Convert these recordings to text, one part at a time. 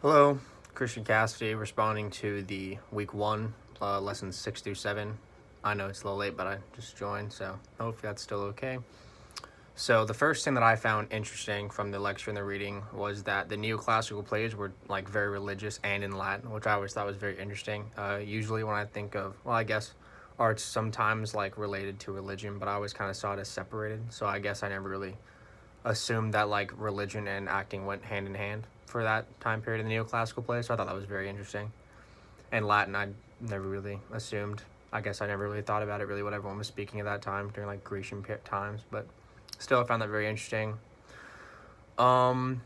Hello, Christian Cassidy responding to the week one, lessons 6 through 7. I know it's a little late, but I just joined, so hopefully that's still okay. So, the first thing that I found interesting from the lecture and the reading was that the neoclassical plays were like very religious and in Latin, which I always thought was very interesting. Usually, when I think of, well, I guess art's sometimes like related to religion, but I always kind of saw it as separated. So, I guess I never really assumed that like religion and acting went hand in hand for that time period in the neoclassical play. So I thought that was very interesting. And Latin, I never really assumed. I guess I never really thought about it really what everyone was speaking at that time during like Grecian times, but still I found that very interesting. Um,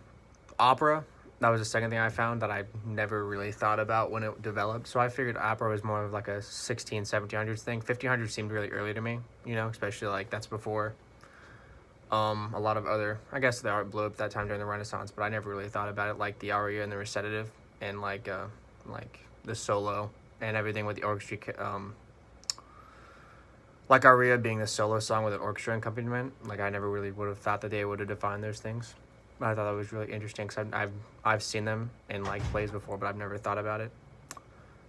Opera. That was the second thing I found that I never really thought about when it developed. So I figured opera was more of like a 1700s thing. 1500s seemed really early to me, especially like that's before a lot of other, I guess the art blew up that time during the Renaissance, but I never really thought about it like the aria and the recitative and like the solo and everything with the orchestra, like aria being the solo song with an orchestra accompaniment. Like I never really would have thought that they would have defined those things. But I thought that was really interesting because I've seen them in like plays before, but I've never thought about it.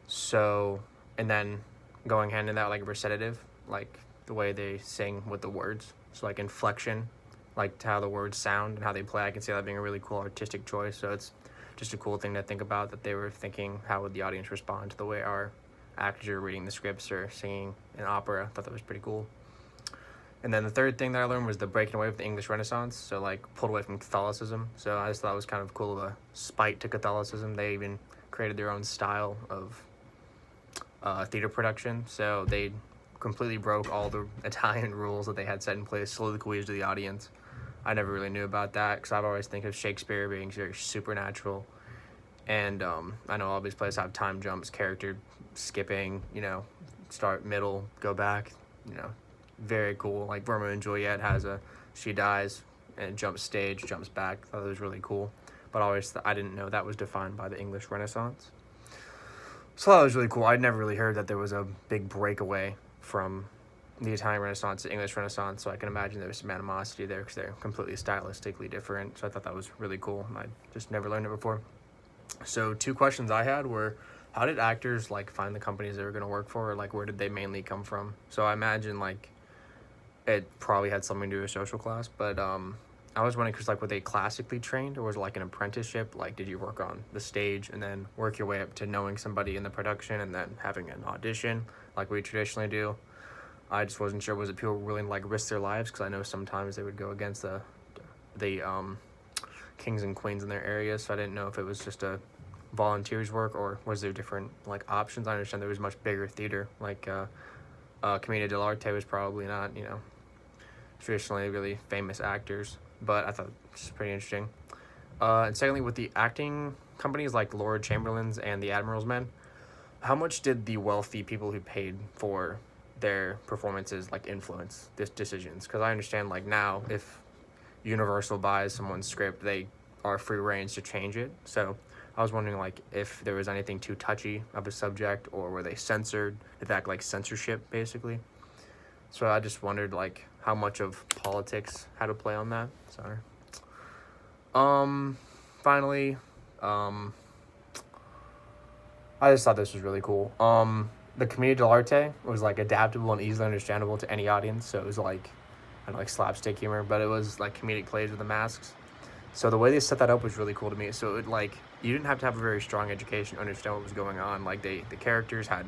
So, and then going hand in that like recitative, like the way they sing with the words, so like inflection, like how the words sound and how they play. I can see that being a really cool artistic choice. So it's just a cool thing to think about that they were thinking how would the audience respond to the way our actors are reading the scripts or singing an opera. I thought that was pretty cool. And then the third thing that I learned was the breaking away of the English Renaissance, so like pulled away from Catholicism. So I just thought it was kind of cool of a spite to Catholicism. They even created their own style of theater production. So they completely broke all the Italian rules that they had set in place, soliloquies to the audience. I never really knew about that because I've always think of Shakespeare being very supernatural. And I know all these plays have time jumps, character skipping, start, middle, go back, very cool. Like Romeo and Juliet has she dies and jumps stage, jumps back. I thought it was really cool. But I didn't know that was defined by the English Renaissance. So that was really cool. I'd never really heard that there was a big breakaway from the Italian Renaissance to English Renaissance, so I can imagine there's some animosity there because they're completely stylistically different. So I thought that was really cool. I just never learned it before. So two questions I had were, how did actors like find the companies they were going to work for, or like where did they mainly come from? So I imagine like it probably had something to do with social class, but I was wondering because like were they classically trained or was it like an apprenticeship? Like did you work on the stage and then work your way up to knowing somebody in the production and then having an audition like we traditionally do? I just wasn't sure. Was it people willing to like risk their lives? Because I know sometimes they would go against the kings and queens in their area, so I didn't know if it was just a volunteers work or was there different like options. I understand there was much bigger theater like Commedia dell'arte was probably not traditionally really famous actors, but I thought it was pretty interesting. And secondly, with the acting companies like Lord Chamberlain's and the Admiral's Men, how much did the wealthy people who paid for their performances like influence this decisions? Because I understand like now if Universal buys someone's script, they are free range to change it. So I was wondering like if there was anything too touchy of a subject or were they censored? Did that like censorship basically? So I just wondered like how much of politics had to play on that. Sorry. Finally, um, I just thought this was really cool. The Commedia dell'arte was like adaptable and easily understandable to any audience. So it was like, I don't know, like slapstick humor, but it was like comedic plays with the masks. So the way they set that up was really cool to me. So it would like you didn't have to have a very strong education to understand what was going on. Like the characters had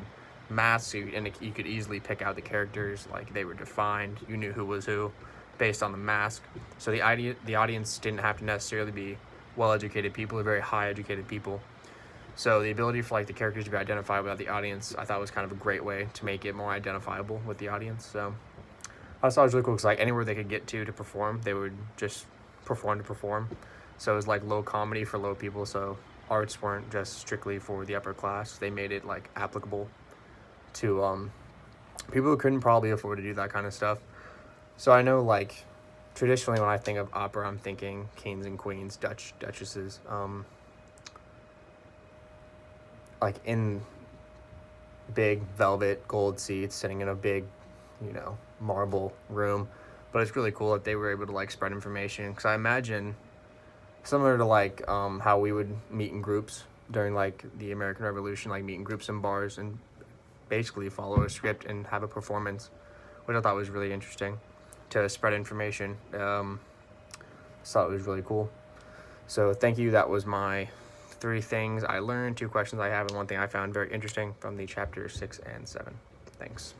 masks, and you could easily pick out the characters. Like they were defined. You knew who was who, based on the mask. So the audience didn't have to necessarily be well educated people or very high educated people. So the ability for like the characters to be identified without the audience, I thought was kind of a great way to make it more identifiable with the audience. So I thought it was really cool because like anywhere they could get to perform, they would just perform to perform. So it was like low comedy for low people. So arts weren't just strictly for the upper class. They made it like applicable to people who couldn't probably afford to do that kind of stuff. So I know like traditionally when I think of opera, I'm thinking kings and queens, duchesses, like in big velvet gold seats, sitting in a big, marble room. But it's really cool that they were able to like spread information because I imagine similar to like how we would meet in groups during like the American Revolution, like meet in groups in bars and basically follow a script and have a performance, which I thought was really interesting to spread information. So it was really cool. So thank you. That was my 3 things I learned, 2 questions I have, and 1 thing I found very interesting from the chapter 6 and 7. Thanks.